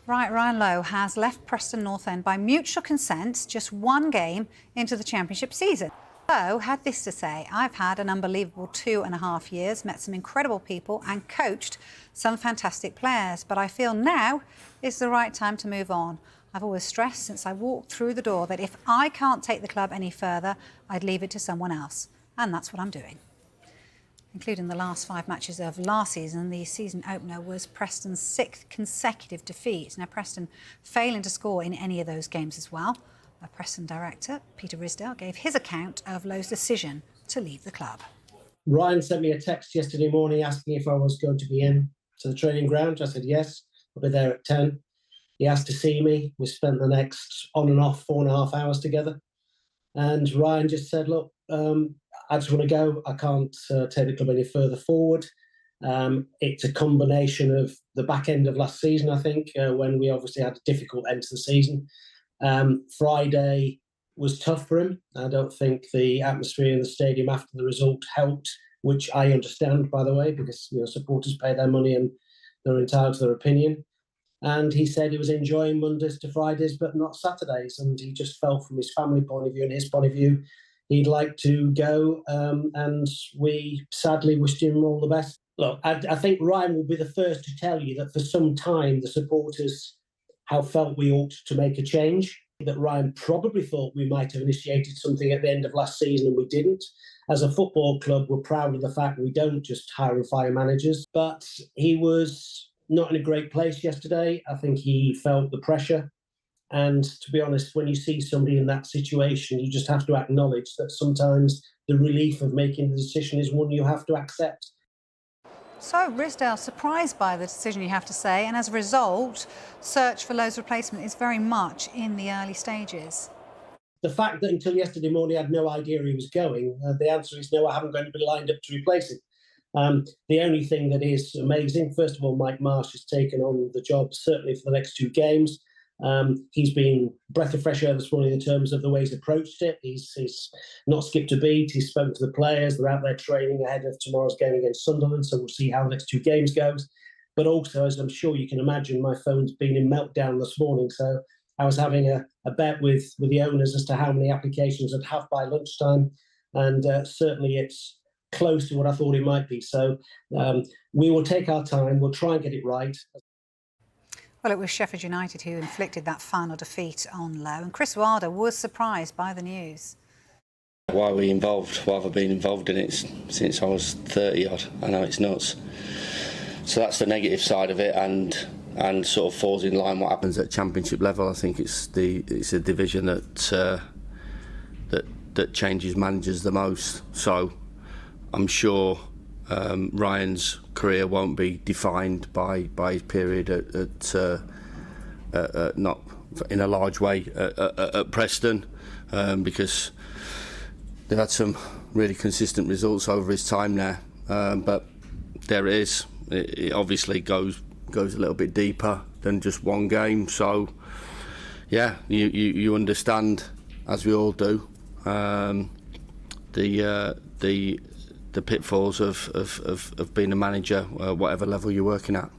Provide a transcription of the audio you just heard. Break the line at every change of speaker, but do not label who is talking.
Right, Ryan Lowe has left Preston North End by mutual consent just one game into the Championship season. Lowe had this to say: "I've had an unbelievable 2.5 years, met some incredible people and coached some fantastic players, but I feel now is the right time to move on. I've always stressed since I walked through the door that if I can't take the club any further, I'd leave it to someone else. And that's what I'm doing." Including the last 5 matches of last season, the season opener was Preston's 6th consecutive defeat. Now, Preston failing to score in any of those games as well. A Preston director, Peter Ridsdale, gave his account of Lowe's decision to leave the club.
Ryan sent me a text yesterday morning asking if I was going to be in to the training ground. I said yes, I'll be there at 10. He asked to see me. We spent the next on and off 4.5 hours together. And Ryan just said, look, I just want to go. I can't take the club any further forward. It's a combination of the back end of last season, I think, when we obviously had a difficult end to the season. Friday was tough for him. I don't think the atmosphere in the stadium after the result helped, which I understand, by the way, because supporters pay their money and they're entitled to their opinion. And he said he was enjoying Mondays to Fridays, but not Saturdays. And he just felt from his family point of view and his point of view, he'd like to go. And we sadly wished him all the best. Look, I think Ryan will be the first to tell you that for some time the supporters have felt we ought to make a change, that Ryan probably thought we might have initiated something at the end of last season and we didn't. As a football club, we're proud of the fact we don't just hire and fire managers. But he was not in a great place yesterday. I think he felt the pressure. And to be honest, when you see somebody in that situation, you just have to acknowledge that sometimes the relief of making the decision is one you have to accept.
So, Ridsdale surprised by the decision, you have to say, and as a result, search for Lowe's replacement is very much in the early stages.
The fact that until yesterday morning I had no idea he was going, the answer is no, I haven't got anybody lined up to replace him. The only thing that is amazing, first of all, Mike Marsh has taken on the job, certainly for the next 2 games. He's been a breath of fresh air this morning in terms of the way he's approached it. He's not skipped a beat. He's spoken to the players. They're out there training ahead of tomorrow's game against Sunderland, so we'll see how the next 2 games goes. But also, as I'm sure you can imagine, my phone's been in meltdown this morning, so I was having a bet with the owners as to how many applications I'd have by lunchtime, and certainly it's close to what I thought it might be. So we will take our time. We'll try and get it right.
Well, it was Sheffield United who inflicted that final defeat on Lowe, and Chris Wilder was surprised by the news.
Why are we involved? Why have I been involved in it since I was 30 odd? I know it's nuts. So that's the negative side of it, and sort of falls in line what happens at Championship level. I think it's a division that changes managers the most. So I'm sure Ryan's career won't be defined by his period at not in a large way at Preston, because they've had some really consistent results over his time there. But there it is. It obviously goes a little bit deeper than just one game. So yeah, you understand, as we all do, the pitfalls of being a manager, whatever level you're working at.